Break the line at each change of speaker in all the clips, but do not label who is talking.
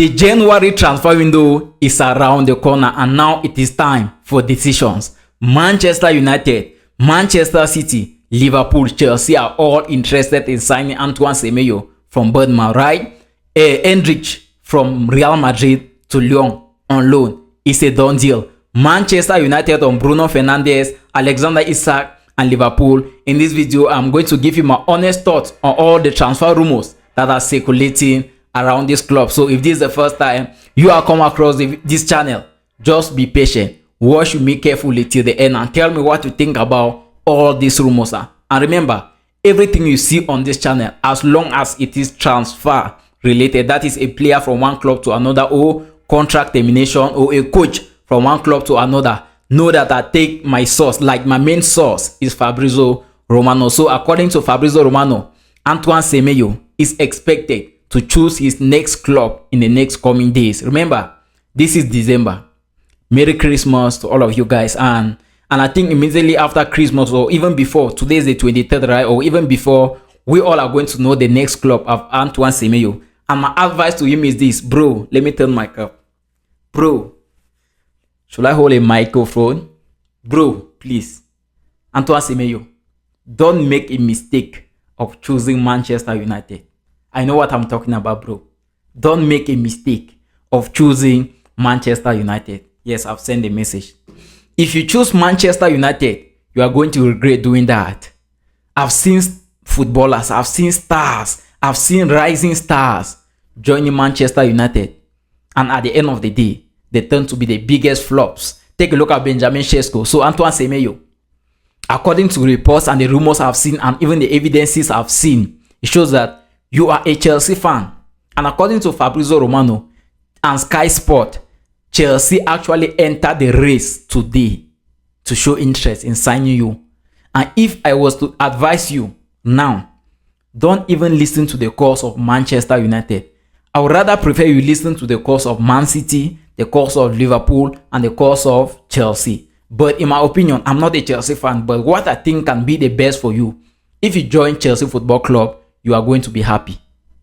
The January transfer window is around the corner and now it is time for decisions. Manchester United, Manchester City, Liverpool, Chelsea are all interested in signing Antoine Semenyo from Bournemouth, right? Endrick from Real Madrid to Lyon on loan is a done deal. Manchester United on Bruno Fernandes, Alexander Isak and Liverpool. In this video, I'm going to give you my honest thoughts on all the transfer rumors that are circulating around this club. So if this is the first time you are come across this channel, just be patient, watch me carefully till the end and tell me what you think about all these rumors. And remember, everything you see on this channel, as long as it is transfer related, that is a player from one club to another, or contract termination, or a coach from one club to another, know that I take my source, like my main source is Fabrizio Romano. So according to Fabrizio Romano, Antoine Semenyo is expected to choose his next club in the next coming days. Remember, this is December. Merry Christmas to all of you guys. And I think immediately after Christmas, or even before, today is the 23rd, right? Or even before, we all are going to know the next club of Antoine Semenyo. And my advice to him is this, bro. Let me turn my cup. Bro, should I hold a microphone? Bro, please. Antoine Semenyo, don't make a mistake of choosing Manchester United. I know what I'm talking about, bro. Don't make a mistake of choosing Manchester United. Yes, I've sent a message. If you choose Manchester United, you are going to regret doing that. I've seen footballers, I've seen stars, I've seen rising stars joining Manchester United. And at the end of the day, they turn to be the biggest flops. Take a look at Benjamin Sesko. So Antoine Semenyo, according to reports and the rumors I've seen and even the evidences I've seen, it shows that you are a Chelsea fan. And according to Fabrizio Romano and Sky Sport, Chelsea actually entered the race today to show interest in signing you. And if I was to advise you now, don't even listen to the calls of Manchester United. I would rather prefer you listen to the calls of Man City, the calls of Liverpool, and the calls of Chelsea. But in my opinion, I'm not a Chelsea fan, but what I think can be the best for you, if you join Chelsea Football Club, you are going to be happy.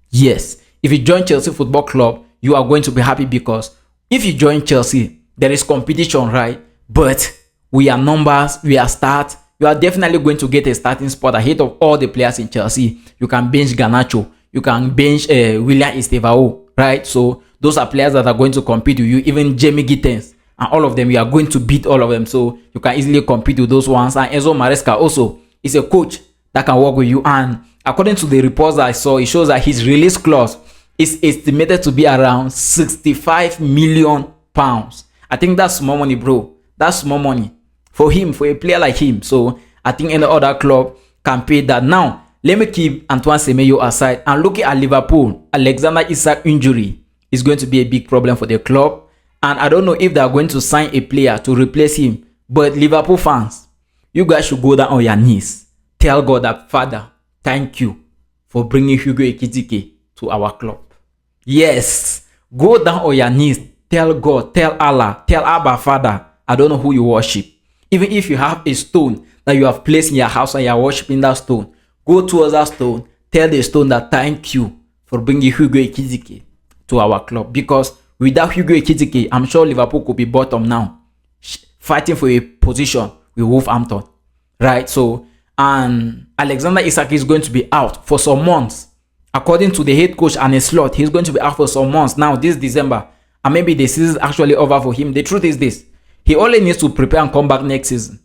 Yes, if you join Chelsea Football Club, you are going to be happy, because if you join Chelsea, there is competition, right? But we are numbers, we are start. You are definitely going to get a starting spot ahead of all the players in Chelsea. You can bench Garnacho, you can bench William Estevao, right? So those are players that are going to compete with you. Even Jamie Gittens and all of them, you are going to beat all of them. So you can easily compete with those ones. And Enzo Maresca also is a coach that can work with you. And according to the reports I saw, it shows that his release clause is estimated to be around 65 million pounds. I think that's small money, bro. That's small money for him, for a player like him. So I think any other club can pay that. Now, let me keep Antoine Semenyo aside and look at Liverpool. Alexander Isak injury is going to be a big problem for the club. And I don't know if they are going to sign a player to replace him. But Liverpool fans, you guys should go down on your knees. Tell God that, Father, thank you for bringing Hugo Ekitike to our club. Yes, go down on your knees. Tell God, tell Allah, tell Abba, Father, I don't know who you worship. Even if you have a stone that you have placed in your house and you are worshiping that stone, go towards that stone. Tell the stone that thank you for bringing Hugo Ekitike to our club. Because without Hugo Ekitike, I'm sure Liverpool could be bottom now, fighting for a position with Wolverhampton, right? So, and Alexander Isak is going to be out for some months. According to the head coach and a slot, he's going to be out for some months now this December. And maybe the season is actually over for him. The truth is this, he only needs to prepare and come back next season.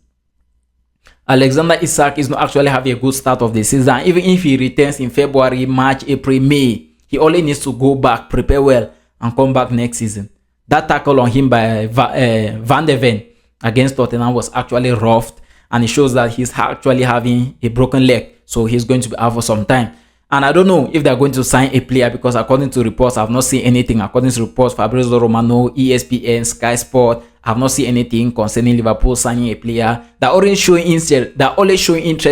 Alexander Isak is not actually having a good start of the season. Even if he returns in February, March, April, May, he only needs to go back, prepare well, and come back next season. That tackle on him by Van de Ven against Tottenham was actually rough. And it shows that he's actually having a broken leg. So he's going to be out for some time. And I don't know if they're going to sign a player, because according to reports, I've not seen anything. According to reports, Fabrizio Romano, ESPN, Sky Sport, I've not seen anything concerning Liverpool signing a player. They're only showing interest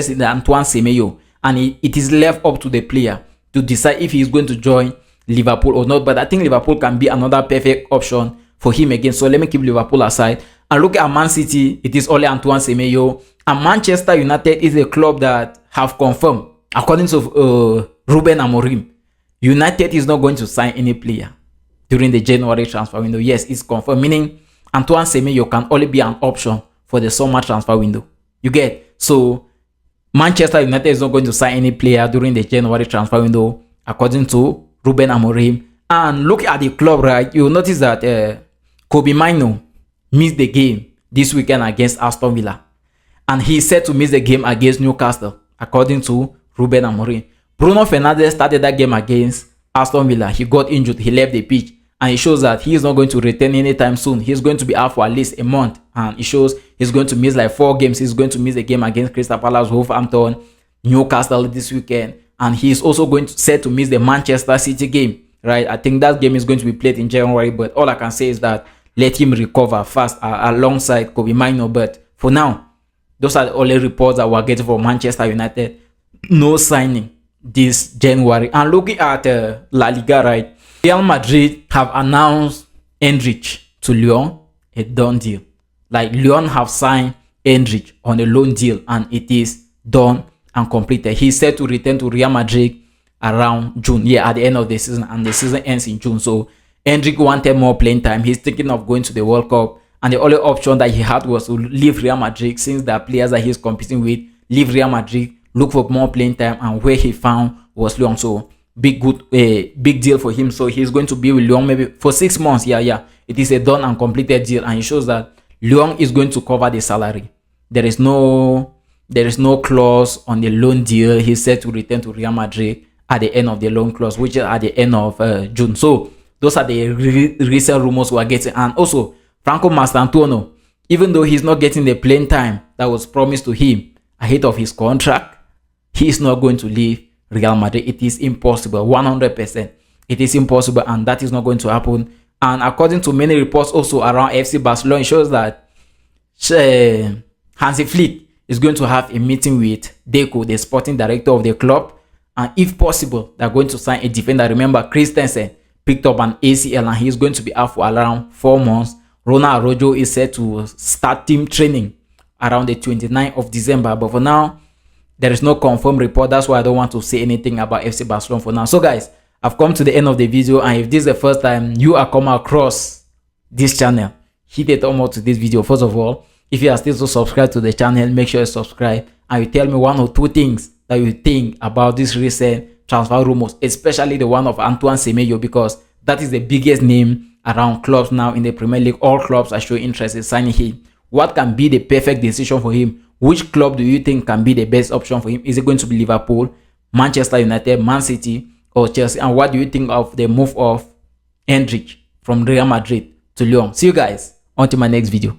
in Antoine Semenyo. And it is left up to the player to decide if he's going to join Liverpool or not. But I think Liverpool can be another perfect option for him again. So let me keep Liverpool aside. And look at Man City, it is only Antoine Semenyo. And Manchester United is a club that have confirmed, according to Ruben Amorim, United is not going to sign any player during the January transfer window. Yes, it's confirmed, meaning Antoine Semenyo can only be an option for the summer transfer window. You get? So Manchester United is not going to sign any player during the January transfer window, according to Ruben Amorim. And look at the club, right? You'll notice that Kobe Mainoo missed the game this weekend against Aston Villa. And he's set to miss the game against Newcastle, according to Ruben Amorim. Bruno Fernandes started that game against Aston Villa. He got injured. He left the pitch. And it shows that he is not going to return anytime soon. He's going to be out for at least a month. And it shows he's going to miss like 4 games. He's going to miss the game against Crystal Palace, Wolverhampton, Newcastle this weekend. And he's also going to set to miss the Manchester City game. Right? I think that game is going to be played in January. But all I can say is that let him recover fast alongside Kobe Mainoo. But for now, those are the only reports that we're getting from Manchester United. No signing this January. And looking at La Liga, right? Real Madrid have announced Endrick to Lyon, a done deal. Like Lyon have signed Endrick on a loan deal and it is done and completed. He's set to return to Real Madrid around June. Yeah, at the end of the season, and the season ends in June. So Endrick wanted more playing time. He's thinking of going to the World Cup. And the only option that he had was to leave Real Madrid, since the players that he's competing with leave Real Madrid, look for more playing time, and where he found was Lyon. So big deal for him. So he's going to be with Lyon maybe for 6 months. Yeah. It is a done and completed deal, and it shows that Lyon is going to cover the salary. There is no clause on the loan deal. He's set to return to Real Madrid at the end of the loan clause, which is at the end of June. So those are the recent rumors we are getting. And also Franco Mastantuono, even though he's not getting the playing time that was promised to him ahead of his contract, he is not going to leave Real Madrid. It is impossible, 100%. It is impossible, and that is not going to happen. And according to many reports also around FC Barcelona, it shows that Hansi Flick is going to have a meeting with Deco, the sporting director of the club, and if possible, they're going to sign a defender. Remember, Christensen picked up an ACL and he's going to be out for around 4 months. Ronald Araujo is set to start team training around the 29th of December. But for now, there is no confirmed report. That's why I don't want to say anything about FC Barcelona for now. So guys, I've come to the end of the video. And if this is the first time you are coming across this channel, hit the thumb up to this video. First of all, if you are still subscribed to the channel, make sure you subscribe. And you tell me 1 or 2 things that you think about this recent transfer rumors, especially the one of Antoine Semenyo, because that is the biggest name around clubs now in the Premier League. All clubs are showing interest in signing him. What can be the perfect decision for him? Which club do you think can be the best option for him? Is it going to be Liverpool, Manchester United, Man City, or Chelsea? And what do you think of the move of Endrick from Real Madrid to Lyon? See you guys until my next video.